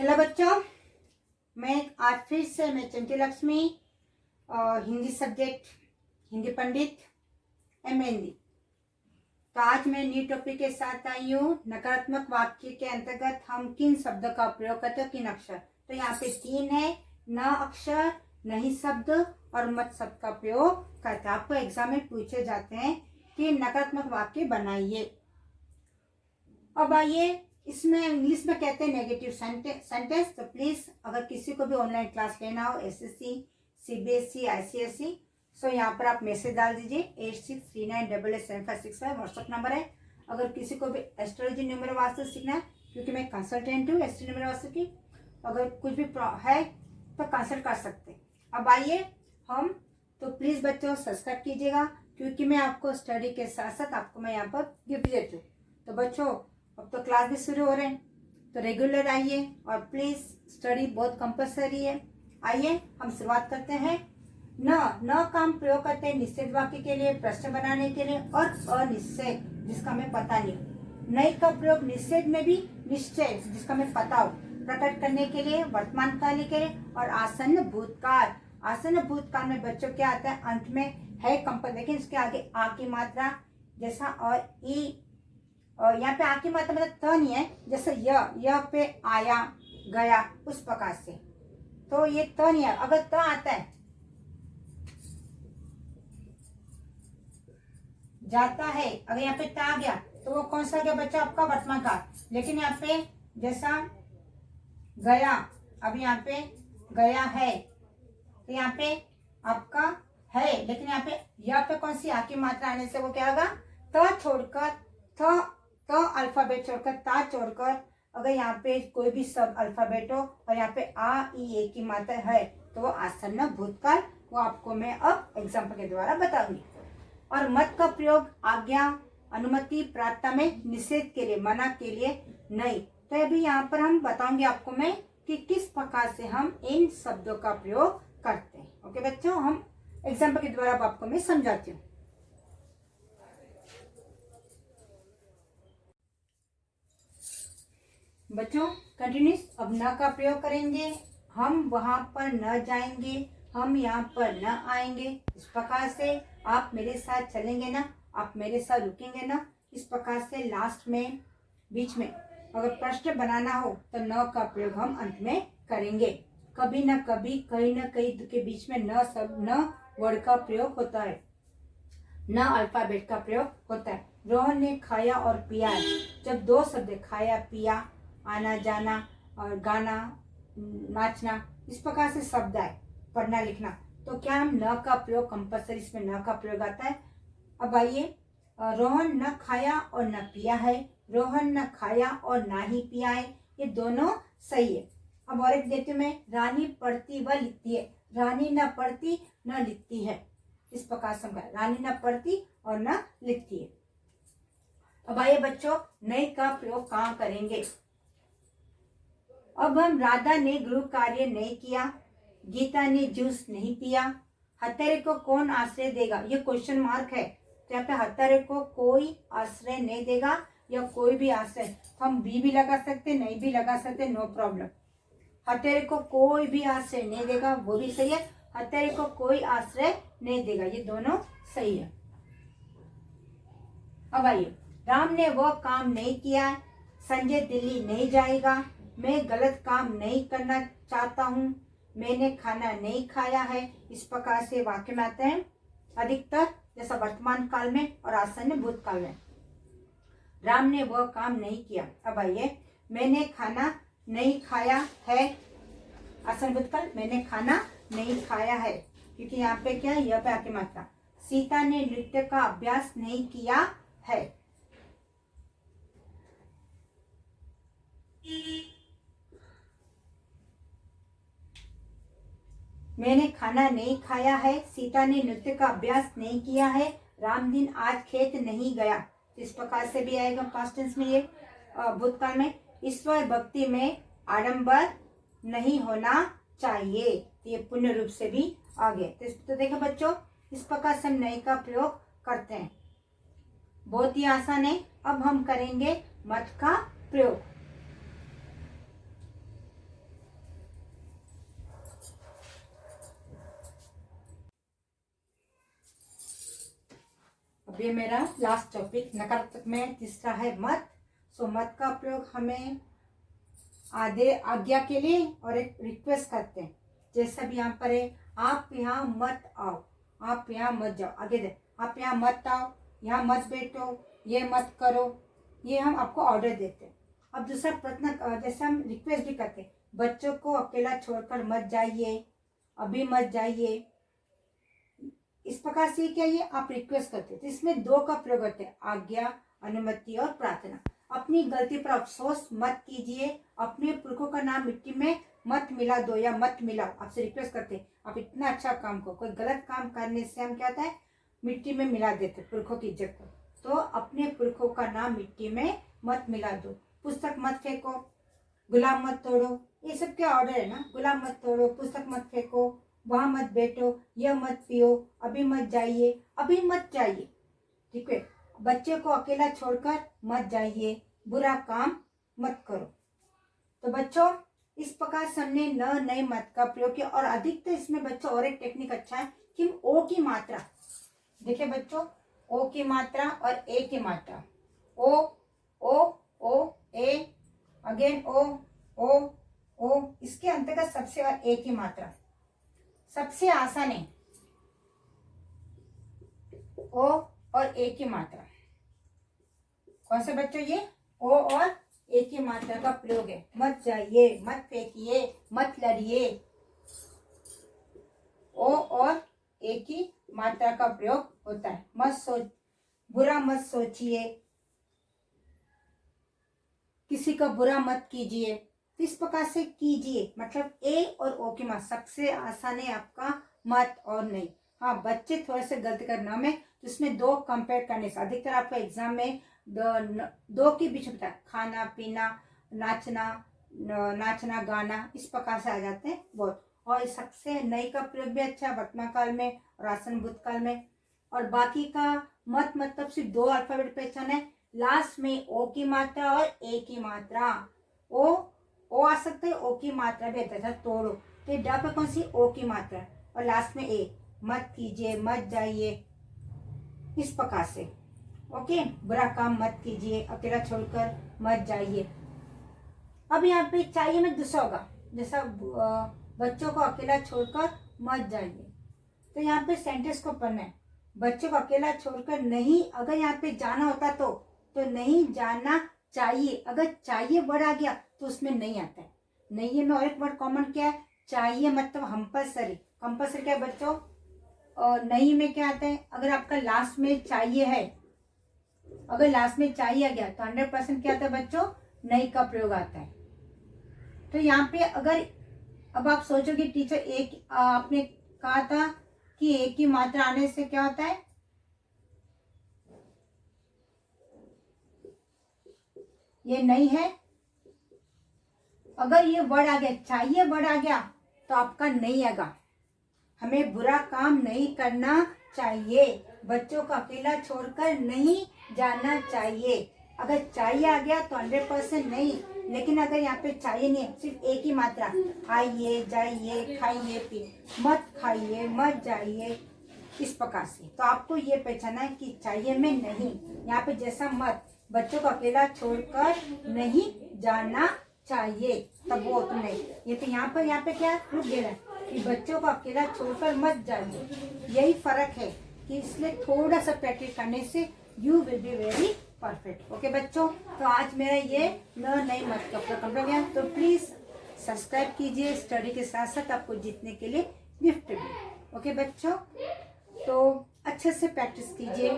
Hello बच्चों, मैं आज फिर से मैं चंटी लक्ष्मी हिंदी सब्जेक्ट हिंदी पंडित एम हिंदी। तो आज मैं न्यू टॉपिक के साथ आई हूँ। नकारात्मक वाक्य के अंतर्गत हम किन शब्दों का प्रयोग करते हैं, किन अक्षर। तो यहाँ पे 3 है, न अक्षर, नहीं शब्द और मत शब्द का प्रयोग करते हैं। आपको एग्जाम में पूछे जाते हैं कि नकारात्मक वाक्य बनाइए। अब आइए, इसमें इंग्लिश में कहते हैं नेगेटिव सेंटेंस। तो प्लीज अगर किसी को भी ऑनलाइन क्लास लेना हो, एसएससी, सीबीएसई, आईसीएसई, सो यहाँ पर आप मैसेज डाल दीजिए 8639887565 व्हाट्सएप नंबर है। अगर किसी को भी एस्ट्रोलॉजी न्यूमेरो वास्तु सीखना है, क्योंकि मैं कंसल्टेंट हूँ एस्ट्रो न्यूमेरो वास्तु की, अगर कुछ भी है तो कंसल्ट कर सकते हैं। अब आइए हम, तो प्लीज बच्चों सब्सक्राइब कीजिएगा, क्योंकि मैं आपको स्टडी के साथ साथ आपको मैं यहाँ पर गिफ्ट देती हूँ। तो बच्चों अब तो क्लास भी शुरू हो रहे हैं, तो रेगुलर आइए और प्लीज स्टडी बहुत कंपलसरी है। आइए हम शुरुआत करते हैं। न काम प्रयोग करते हैं निषेध वाक्य के लिए, प्रश्न बनाने के लिए, और अनिश्चय जिसका हमें पता नहीं हो। नई का प्रयोग निषेध में भी, निश्चय जिसका हमें पता हो, प्रकट करने के लिए, वर्तमान काल के लिए, और आसन्न भूतकाल। आसन्न भूतकाल में बच्चों क्या आता है, अंत में है कंपल, लेकिन इसके आगे आ की मात्रा जैसा, और ई, और यहाँ पे आ की मात्रा मतलब त नहीं है, जैसे य पे आया गया उस प्रकार से। तो ये त नहीं है। अगर त आता है जाता है, अगर यहाँ पे त आ गया तो वो कौन सा गया बच्चा, आपका वर्तमान काल। लेकिन यहाँ पे जैसा गया, अब यहाँ पे गया है, तो यहाँ पे आपका है, लेकिन यहाँ पे य पे कौन सी आ की मात्रा आने से वो क्या होगा, त छोड़कर, तो अल्फाबेट छोड़कर, ता छोड़कर, अगर यहाँ पे कोई भी सब अल्फाबेट हो और यहाँ पे आ ई ए की मात्रा है, तो वो आसन्न भूतकाल, वो आपको मैं अब एग्जाम्पल के द्वारा बताऊंगी। और मत का प्रयोग आज्ञा, अनुमति, प्रार्थना में, निषेध के लिए, मना के लिए नहीं। तो अभी यहाँ पर हम बताऊंगी आपको मैं कि किस प्रकार से हम इन शब्दों का प्रयोग करते हैं। ओके बच्चों, हम एग्जाम्पल के द्वारा आपको मैं समझाती हूँ। बच्चों कंटिन्यूस, अब न का प्रयोग करेंगे। हम वहां पर न जाएंगे, हम यहाँ पर न आएंगे। इस प्रकार से आप मेरे साथ चलेंगे ना, आप मेरे साथ रुकेंगे ना। इस प्रकार से लास्ट में, बीच में अगर प्रश्न बनाना हो तो न का प्रयोग हम अंत में करेंगे। कभी न कभी, कहीं न कहीं के बीच में न वर्ड का प्रयोग होता है, न अल्फाबेट का प्रयोग होता है। रोहन ने खाया और पिया है। जब दो शब्द खाया पिया, आना जाना और गाना नाचना, इस प्रकार से शब्द आए, पढ़ना लिखना, तो क्या हम न का प्रयोग कंपल्सरी, इसमें न का प्रयोग आता है। अब आइए, रोहन न खाया और न पिया है, रोहन न खाया और ना ही पिया है, ये दोनों सही है। अब और एक देती हूँ मैं, रानी पढ़ती व लिखती है, रानी न पढ़ती न लिखती है। इस प्रकार से रानी न पढ़ती और न लिखती है। अब आइए बच्चों, नई का प्रयोग कहाँ करेंगे। अब हम, राधा ने गृह कार्य नहीं किया, गीता ने जूस नहीं पिया, हत्यारे को कौन आश्रय देगा, ये क्वेश्चन मार्क है। तो यहाँ पे हत्यारे को कोई आश्रय नहीं देगा, या कोई भी आश्रय, तो हम भी लगा सकते, नहीं भी लगा सकते, नो प्रॉब्लम। हत्यारे को कोई भी आश्रय नहीं देगा, वो भी सही है। हत्यारे को कोई आश्रय नहीं देगा, ये दोनों सही है। अब आइए, राम ने वो काम नहीं किया, संजय दिल्ली नहीं जाएगा, मैं गलत काम नहीं करना चाहता हूँ, मैंने खाना नहीं खाया है। इस प्रकार से वाक्य में आते हैं अधिकतर, जैसा वर्तमान काल में और आसन्न भूतकाल में। राम ने वह काम नहीं किया। अब आइए, मैंने खाना नहीं खाया है, आसन्न भूतकाल, मैंने खाना नहीं खाया है, क्योंकि यहाँ पे क्या है, यह पे आके मात्रा। सीता ने नृत्य का अभ्यास नहीं किया है। मैंने खाना नहीं खाया है, सीता ने नृत्य का अभ्यास नहीं किया है, रामदीन आज खेत नहीं गया। इस प्रकार से भी आएगा पास्ट टेंस में, ये भूतकाल में। ईश्वर भक्ति में आडंबर नहीं होना चाहिए, ये पूर्ण रूप से भी आ गए। तो देखो बच्चों, इस प्रकार से हम नई का प्रयोग करते हैं, बहुत ही आसान है। अब हम करेंगे मत का प्रयोग। अब ये मेरा लास्ट टॉपिक नकारात्मक में तीसरा है मत। सो मत का प्रयोग हमें आधे आज्ञा के लिए और एक रिक्वेस्ट करते हैं। जैसा भी यहाँ पर है, आप यहाँ मत आओ, आप यहाँ मत जाओ, आगे दे, आप यहाँ मत आओ, यहाँ मत बैठो, ये मत करो, ये हम आपको ऑर्डर देते हैं। अब दूसरा प्रश्न, जैसे हम रिक्वेस्ट भी करते हैं, बच्चों को अकेला छोड़कर मत जाइए, अभी मत जाइए, इस प्रकार से क्या ये आप रिक्वेस्ट करते हैं। तो इसमें दो का प्रयोग होते हैं, आज्ञा, अनुमति और प्रार्थना। अपनी गलती पर अफसोस मत कीजिए, अपने पुरखों का नाम मिट्टी में मत मिला दो या मत मिलाओ। आपसे रिक्वेस्ट करते हैं, आप इतना अच्छा काम को, कोई गलत काम करने से हम क्या होता है, मिट्टी में मिला देते पुरखों की इज्जत को। तो अपने पुरखों का नाम मिट्टी में मत मिला दो, पुस्तक मत फेंको, गुलाब मत तोड़ो, ये सब क्या ऑर्डर है ना। गुलाब मत तोड़ो, पुस्तक मत फेंको, वहां मत बैठो, यह मत पियो, अभी मत जाइए, अभी मत जाइए, ठीक है। बच्चे को अकेला छोड़कर मत जाइए, बुरा काम मत करो। तो बच्चों इस प्रकार से हमने न नए मत का प्रयोग किया। और अधिकतर इसमें बच्चों और एक टेक्निक अच्छा है कि ओ की मात्रा, देखिए बच्चों, ओ की मात्रा और ए की मात्रा, ओ ओ ओ ए, अगेन ओ ओ ओ, इसके अंतर्गत सबसे और ए की मात्रा सबसे आसान है। ओ और ए की मात्रा कौन से बच्चों, ये ओ और ए की मात्रा का प्रयोग है। मत जाइए, मत फेंकिए, मत लड़िए, ओ और ए की मात्रा का प्रयोग होता है। मत सोच, बुरा मत सोचिए, किसी का बुरा मत कीजिए, इस प्रकार से कीजिए। मतलब ए और ओ की मात्रा सबसे आसान है आपका मत और नहीं। हाँ, बच्चे थोड़े से गलती करना में, तो इसमें दो कंपेयर करने से अधिकतर आपका एग्जाम में दो के बीच में खाना पीना, नाचना गाना, इस प्रकार से आ जाते हैं बहुत। और सबसे नई का प्रयोग भी अच्छा है वर्तमान काल में और आसन भूतकाल में। और बाकी का मत मतलब सिर्फ दो अल्फाबेट पहचान है, लास्ट में ओ की मात्रा और ए की मात्रा। ओ आ सकता है, ओ की मात्रा भी आता है, तोड़ो, तो ड पे कौन सी, ओ की मात्रा, और लास्ट में ए। मत कीजिए, मत जाइए, इस प्रकार से। ओके, बुरा काम मत कीजिए, अकेला छोड़कर मत जाइए। अब यहाँ पे चाहिए में दूसरा होगा, जैसा बच्चों को अकेला छोड़कर मत जाइए, तो यहाँ पे सेंटेंस को पढ़ना है। बच्चों को अकेला छोड़कर नहीं, अगर यहाँ पे जाना होता तो नहीं जाना चाहिए। अगर चाहिए वर्ड आ गया तो उसमें नहीं आता है। नहीं में और एक वर्ड कॉमन क्या है, चाहिए मतलब कंपल्सरी। कंपल्सरी क्या है बच्चों, और नहीं में क्या आता है, अगर आपका लास्ट में चाहिए है, अगर लास्ट में चाहिए आ गया तो 100% क्या आता है बच्चों, नहीं का प्रयोग आता है। तो यहाँ पे अगर अब आप सोचोगे टीचर एक आपने कहा था कि एक की मात्रा आने से क्या होता है, ये नहीं है। अगर ये वर्ड आ गया, चाहिए वर्ड आ गया, तो आपका नहीं आएगा। हमें बुरा काम नहीं करना चाहिए, बच्चों को अकेला छोड़कर नहीं जाना चाहिए। अगर चाहिए आ गया तो 100% नहीं, लेकिन अगर यहाँ पे चाहिए नहीं है, सिर्फ एक ही मात्रा, आइए जाइए खाइए पिए, मत खाइए मत जाइए, इस प्रकार से। तो आपको ये पहचाना है कि चाहिए में नहीं। यहाँ पे जैसा मत, बच्चों को अकेला छोड़कर नहीं जाना चाहिए, तब वो तो नहीं। ये तो यहाँ पे क्या रुक दे रहा है कि बच्चों को अकेला छोड़कर मत जाइए। यही फर्क है कि इसलिए थोड़ा सा प्रैक्टिस करने से you will be very perfect. Okay बच्चों, तो आज मेरा ये नई मत का कंप्लीट हो गया। तो प्लीज सब्सक्राइब कीजिए, स्टडी के साथ साथ आपको जीतने के लिए गिफ्ट भी। ओके बच्चों, तो अच्छे से प्रैक्टिस कीजिए।